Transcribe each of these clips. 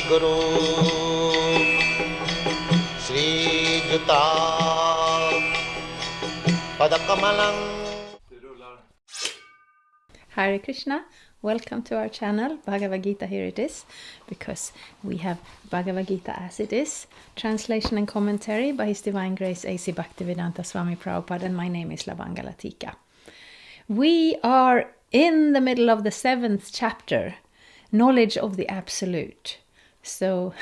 Guru Sri Juta Padakamalang. Hare Krishna, welcome to our channel, Bhagavad-gita, here it is, because we have Bhagavad-gita as it is, translation and commentary by His Divine Grace A.C. Bhaktivedanta Swami Prabhupada, and my name is Lavangala Tika. We are in the middle of the 7th chapter, Knowledge of the Absolute. So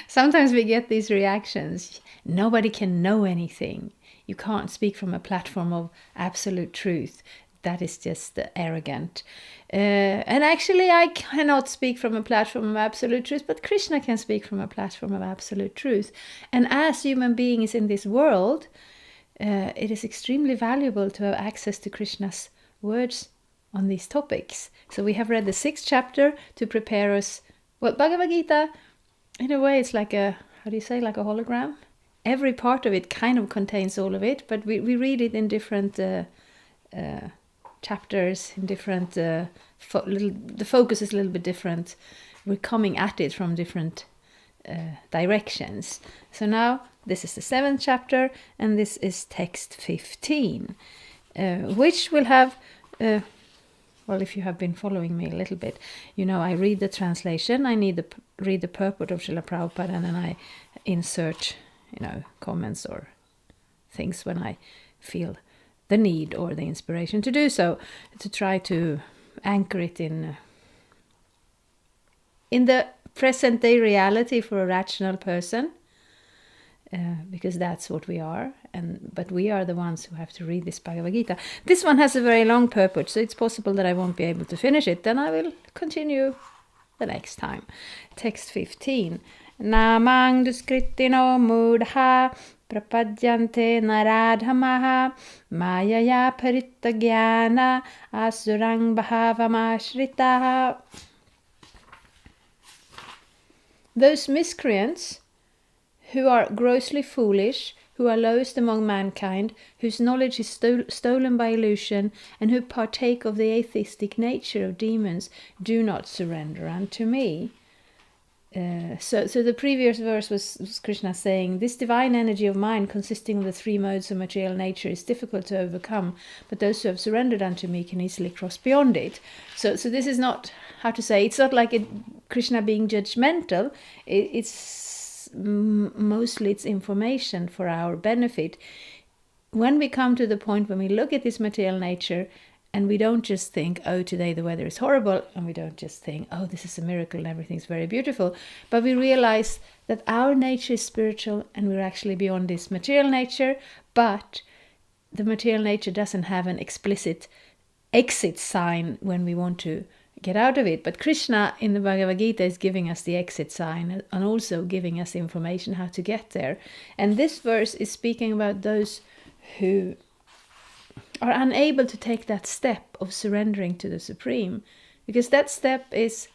sometimes we get these reactions, nobody can know anything, you can't speak from a platform of absolute truth. That is just arrogant. And actually I cannot speak from a platform of absolute truth, but Krishna can speak from a platform of absolute truth. And as human beings in this world, it is extremely valuable to have access to Krishna's words on these topics. So we have read the 6th chapter to prepare us. Well, Bhagavad-gita, in a way, it's like a, how do you say, like a hologram? Every part of it kind of contains all of it, but we read it in different chapters, in different the focus is a little bit different. We're coming at it from different directions. So now this is the 7th chapter, and this is text 15, which will have well, if you have been following me a little bit, you know I read the translation, I need to read the purport of Srila Prabhupada, and then I insert, comments or things when I feel the need or the inspiration to do so, to try to anchor it in the present day reality for a rational person, because that's what we are, but we are the ones who have to read this Bhagavad-gita. This one has a very long purport, so it's possible that I won't be able to finish it. Then I will continue the next time. Text 15. Namang duskritino mudha prapadyante naradhamaha mayaya parittagyana asurang bhavamashritaha. Those miscreants who are grossly foolish, who are lowest among mankind, whose knowledge is stolen by illusion, and who partake of the atheistic nature of demons, do not surrender unto me. So the previous verse was Krishna saying, this divine energy of mind consisting of the 3 modes of material nature is difficult to overcome, but those who have surrendered unto me can easily cross beyond it. So this is not, how to say, it's not like Krishna being judgmental, it's mostly it's information for our benefit. When we come to the point when we look at this material nature, and we don't just think, oh, today the weather is horrible, and we don't just think, oh, this is a miracle and everything's very beautiful, but we realize that our nature is spiritual and we're actually beyond this material nature, but the material nature doesn't have an explicit exit sign when we want to get out of it. But Krishna in the Bhagavad-gita is giving us the exit sign and also giving us information how to get there. And this verse is speaking about those who are unable to take that step of surrendering to the Supreme. Because that step is,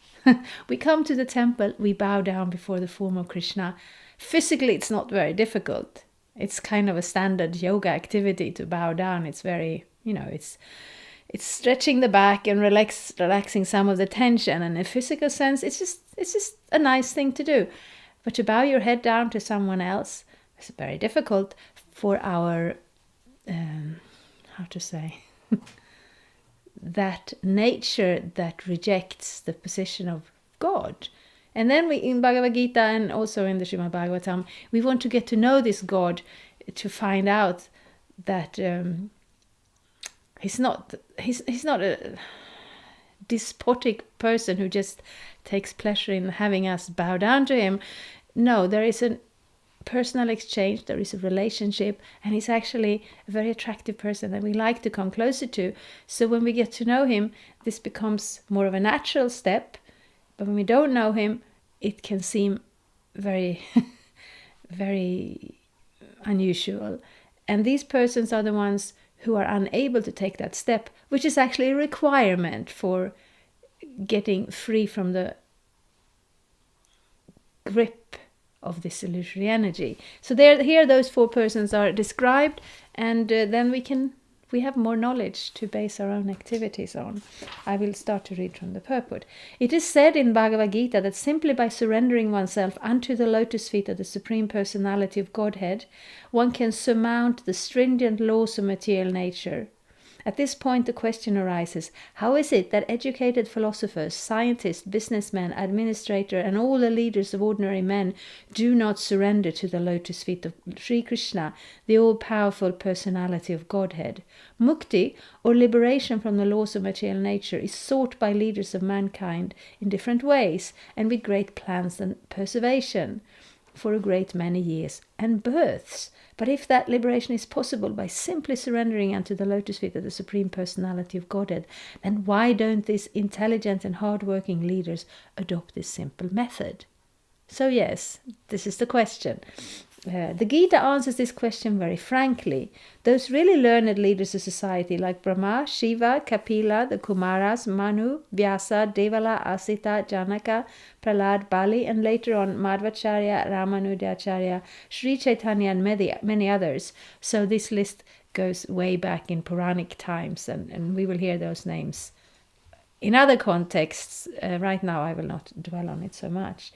we come to the temple, we bow down before the form of Krishna. Physically, it's not very difficult. It's kind of a standard yoga activity to bow down. It's very, it's stretching the back and relaxing some of the tension. And in a physical sense, it's just a nice thing to do. But to bow your head down to someone else is very difficult for our how to say, that nature that rejects the position of God. And then we, in Bhagavad-gita and also in the Srimad Bhagavatam, we want to get to know this God, to find out that he's not a despotic person who just takes pleasure in having us bow down to him. No, there is a personal exchange, there is a relationship, and he's actually a very attractive person that we like to come closer to. So when we get to know him, this becomes more of a natural step, but when we don't know him, it can seem very very unusual. And these persons are the ones who are unable to take that step, which is actually a requirement for getting free from the grip of this illusory energy. So here those 4 persons are described, and then we can we have more knowledge to base our own activities on. I will start to read from the purport. It is said in Bhagavad-gita that simply by surrendering oneself unto the lotus feet of the Supreme Personality of Godhead, one can surmount the stringent laws of material nature. At this point, the question arises, how is it that educated philosophers, scientists, businessmen, administrators, and all the leaders of ordinary men do not surrender to the lotus feet of Sri Krishna, the all-powerful personality of Godhead? Mukti, or liberation from the laws of material nature, is sought by leaders of mankind in different ways and with great plans and perseveration for a great many years and births. But if that liberation is possible by simply surrendering unto the lotus feet of the Supreme Personality of Godhead, then why don't these intelligent and hard-working leaders adopt this simple method? So yes, this is the question. The Gita answers this question very frankly. Those really learned leaders of society like Brahma, Shiva, Kapila, the Kumaras, Manu, Vyasa, Devala, Asita, Janaka, Prahlad, Bali, and later on Madhvacharya, Ramanujacharya, Sri Chaitanya, and many others. So this list goes way back in Puranic times, and we will hear those names in other contexts. Right now I will not dwell on it so much.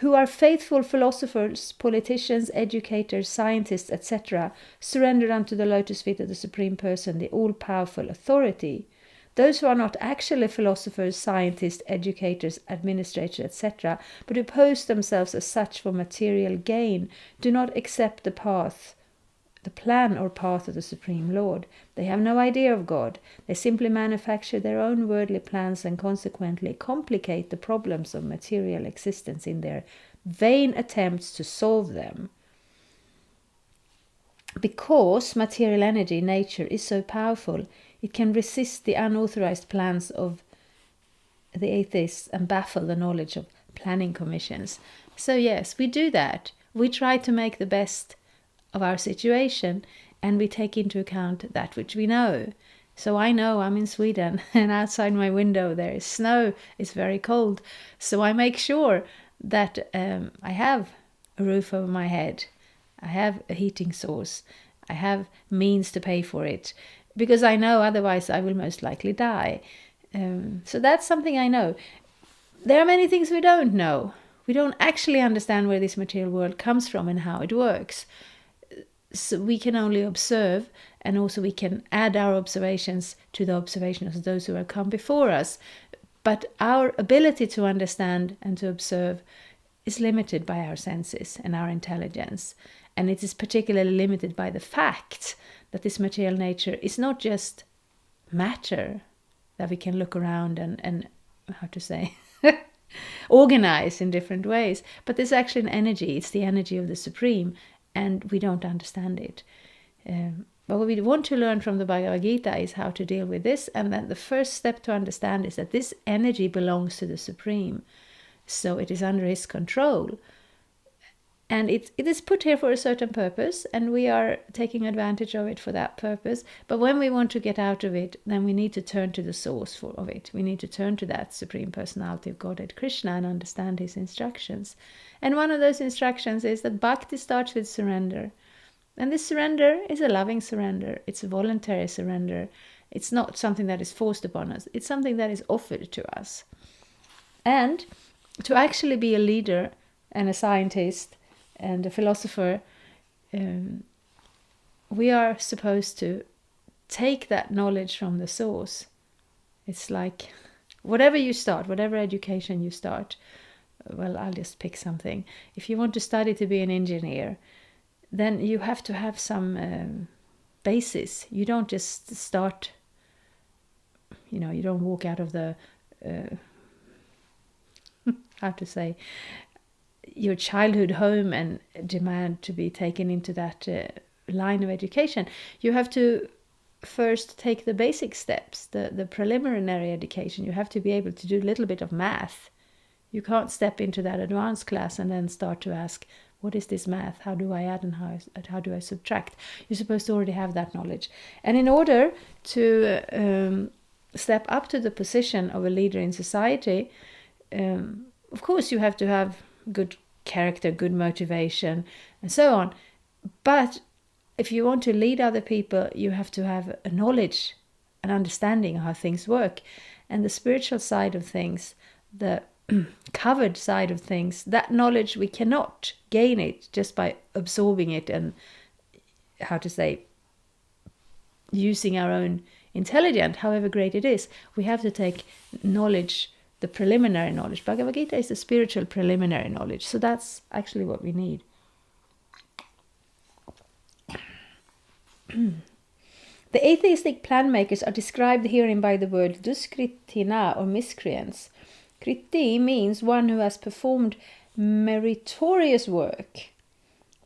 Who are faithful philosophers, politicians, educators, scientists, etc., surrendered unto the lotus feet of the Supreme Person, the all-powerful authority. Those who are not actually philosophers, scientists, educators, administrators, etc., but oppose themselves as such for material gain, do not accept the plan or path of the Supreme Lord. They have no idea of God. They simply manufacture their own worldly plans and consequently complicate the problems of material existence in their vain attempts to solve them. Because material energy, nature, is so powerful, it can resist the unauthorized plans of the atheists and baffle the knowledge of planning commissions. So yes, we do that. We try to make the best of our situation, and we take into account that which we know. So I know I'm in Sweden, and outside my window there is snow. It's very cold. So I make sure that I have a roof over my head. I have a heating source. I have means to pay for it, because I know otherwise I will most likely die. So that's something I know. There are many things we don't know. We don't actually understand where this material world comes from and how it works. So we can only observe, and also we can add our observations to the observations of those who have come before us. But our ability to understand and to observe is limited by our senses and our intelligence. And it is particularly limited by the fact that this material nature is not just matter that we can look around and how to say, organize in different ways. But there's actually an energy. It's the energy of the Supreme. And we don't understand it. But what we want to learn from the Bhagavad-gita is how to deal with this. And then the first step to understand is that this energy belongs to the Supreme. So it is under his control. And it is put here for a certain purpose. And we are taking advantage of it for that purpose. But when we want to get out of it, then we need to turn to the source of it. We need to turn to that Supreme Personality of Godhead, Krishna, and understand his instructions. And one of those instructions is that bhakti starts with surrender. And this surrender is a loving surrender. It's a voluntary surrender. It's not something that is forced upon us. It's something that is offered to us. And to actually be a leader and a scientist and a philosopher, we are supposed to take that knowledge from the source. It's like whatever you start, whatever education you start, well, I'll just pick something. If you want to study to be an engineer, then you have to have some basis. You don't just start, you don't walk out of the, how to say, your childhood home and demand to be taken into that line of education. You have to first take the basic steps, the preliminary education. You have to be able to do a little bit of math. You can't step into that advanced class and then start to ask, what is this math? How do I add and how do I subtract? You're supposed to already have that knowledge. And in order to step up to the position of a leader in society, of course you have to have good character, good motivation, and so on. But if you want to lead other people, you have to have a knowledge, an understanding of how things work. And the spiritual side of things, the covered side of things, that knowledge, we cannot gain it just by absorbing it and, using our own intelligence, however great it is. We have to take knowledge, the preliminary knowledge. Bhagavad-gita is the spiritual preliminary knowledge. So that's actually what we need. The atheistic plan makers are described herein by the word duskritina, or miscreants. Kriti means one who has performed meritorious work.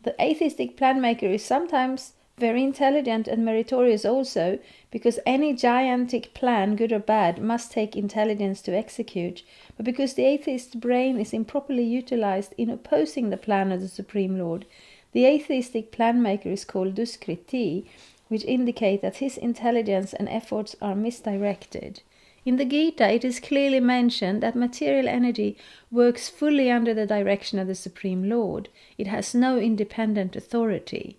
The atheistic plan maker is sometimes very intelligent and meritorious also, because any gigantic plan, good or bad, must take intelligence to execute. But because the atheist's brain is improperly utilized in opposing the plan of the Supreme Lord, the atheistic plan maker is called duskriti, which indicate that his intelligence and efforts are misdirected. In the Gita, it is clearly mentioned that material energy works fully under the direction of the Supreme Lord. It has no independent authority.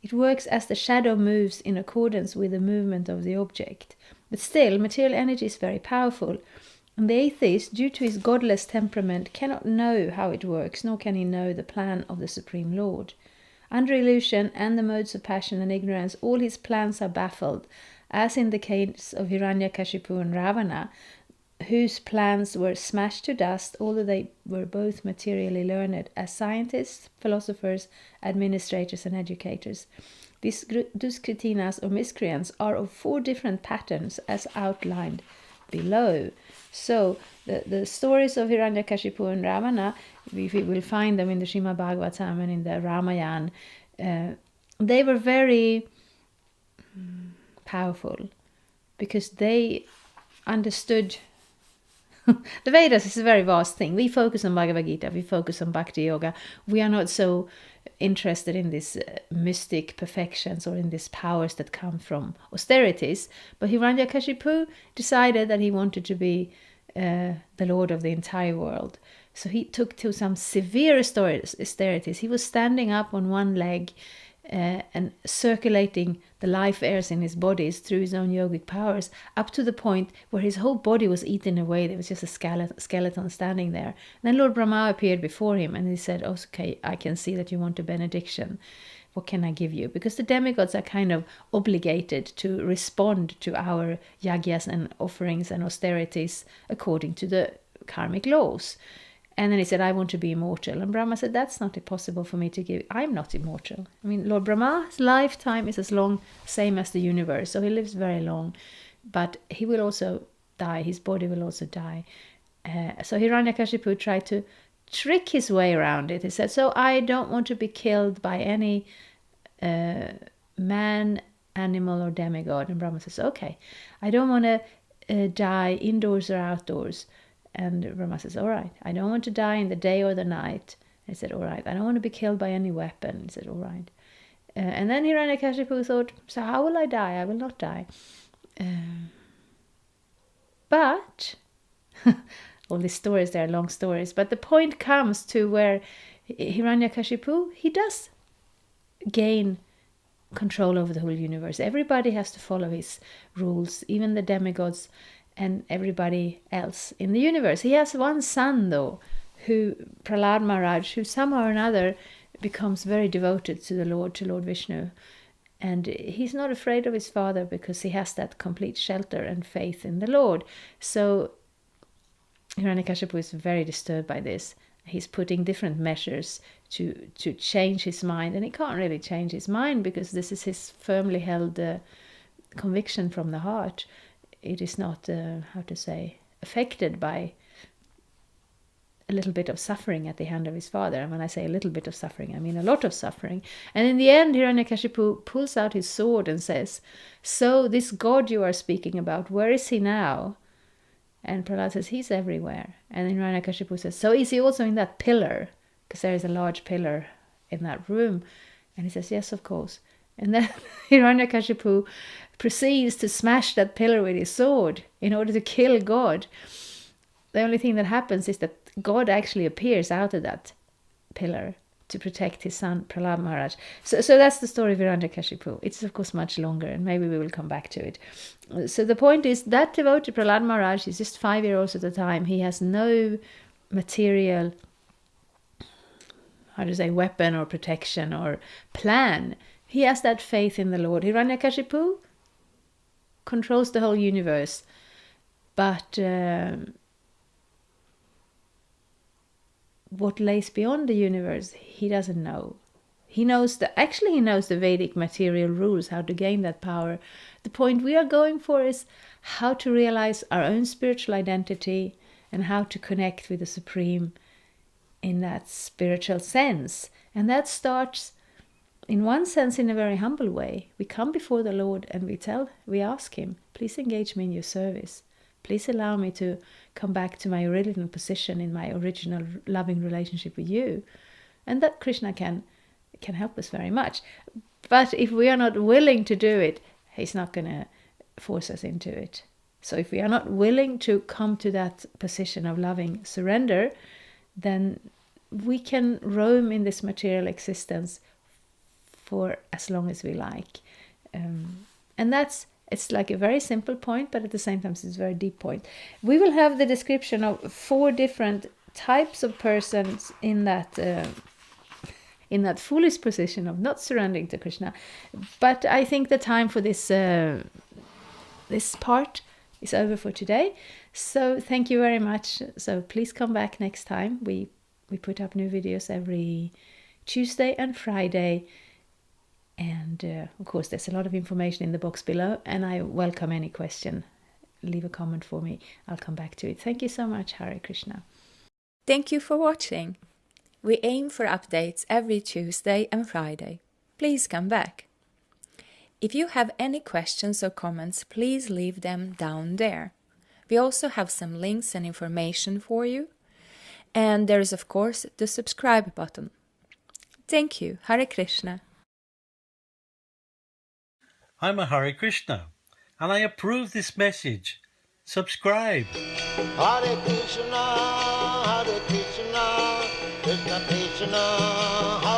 It works as the shadow moves in accordance with the movement of the object. But still, material energy is very powerful, and the atheist, due to his godless temperament, cannot know how it works, nor can he know the plan of the Supreme Lord. Under illusion and the modes of passion and ignorance, all his plans are baffled, as in the case of Hiranyakashipu and Ravana, whose plans were smashed to dust, although they were both materially learned as scientists, philosophers, administrators, and educators. These duskritinas, or miscreants, are of 4 different patterns, as outlined below. So the stories of Hiranyakashipu and Ravana, we will find them in the Srimad Bhagavatam and in the Ramayana. They were very powerful because they understood. The Vedas is a very vast thing. We focus on Bhagavad-gita, we focus on Bhakti Yoga. We are not so interested in these mystic perfections or in these powers that come from austerities. But Hiranyakashipu decided that he wanted to be the Lord of the entire world. So he took to some severe austerities. He was standing up on one leg and circulating the life airs in his bodies through his own yogic powers, up to the point where his whole body was eaten away. There was just a skeleton standing there. And then Lord Brahma appeared before him and he said, "Oh, okay, I can see that you want a benediction. What can I give you?" Because the demigods are kind of obligated to respond to our yagyas and offerings and austerities according to the karmic laws. And then he said, "I want to be immortal." And Brahma said, "That's not possible for me to give. I'm not immortal." I mean, Lord Brahma's lifetime is as long, same as the universe. So he lives very long. But he will also die. His body will also die. So Hiranyakashipu tried to trick his way around it. He said, "So I don't want to be killed by any man, animal, or demigod." And Brahma says, "Okay, I don't want to die indoors or outdoors." And Brahma says, "All right, I don't want to die in the day or the night." He said, "All right, I don't want to be killed by any weapon." He said, "All right." And then Hiranyakashipu thought, "So how will I die? I will not die." But, all these stories, they are long stories, but the point comes to where Hiranyakashipu, he does gain control over the whole universe. Everybody has to follow his rules, even the demigods and everybody else in the universe. He has one son, though, who Prahlad Maharaj, who somehow or another becomes very devoted to the Lord, to Lord Vishnu. And he's not afraid of his father because he has that complete shelter and faith in the Lord. So Hiranyakashipu is very disturbed by this. He's putting different measures to change his mind. And he can't really change his mind because this is his firmly held conviction from the heart. It is not, affected by a little bit of suffering at the hand of his father. And when I say a little bit of suffering, I mean a lot of suffering. And in the end, Hiranyakashipu pulls out his sword and says, "So this God you are speaking about, where is he now?" And Prahlad says, "He's everywhere." And then Hiranyakashipu says, "So is he also in that pillar?" Because there is a large pillar in that room. And he says, "Yes, of course." And then Hiranyakashipu proceeds to smash that pillar with his sword in order to kill God. The only thing that happens is that God actually appears out of that pillar to protect his son Prahlad Maharaj. So that's the story of Hiranyakashipu. It's of course much longer, and maybe we will come back to it. So the point is that devotee Prahlad Maharaj is just 5 years old at the time. He has no material, weapon or protection or plan. He has that faith in the Lord. Hiranyakashipu controls the whole universe, but what lays beyond the universe, he doesn't know. He knows the Vedic material rules, how to gain that power. The point we are going for is how to realize our own spiritual identity and how to connect with the Supreme in that spiritual sense. And that starts, in one sense, in a very humble way. We come before the Lord and we ask him, please engage me in your service. Please allow me to come back to my original position in my original loving relationship with you. And that Krishna can help us very much. But if we are not willing to do it, he's not going to force us into it. So if we are not willing to come to that position of loving surrender, then we can roam in this material existence for as long as we like. And it's like a very simple point, but at the same time it's a very deep point. We will have the description of 4 different types of persons in that foolish position of not surrendering to Krishna. But I think the time for this part is over for today. So thank you very much. So please come back next time. We put up new videos every Tuesday and Friday. And of course, there's a lot of information in the box below, and I welcome any question. Leave a comment for me. I'll come back to it. Thank you so much. Hare Krishna. Thank you for watching. We aim for updates every Tuesday and Friday. Please come back. If you have any questions or comments, please leave them down there. We also have some links and information for you. And there is, of course, the subscribe button. Thank you. Hare Krishna. I'm a Hare Krishna, and I approve this message. Subscribe. Hare Krishna, Krishna Krishna, Hare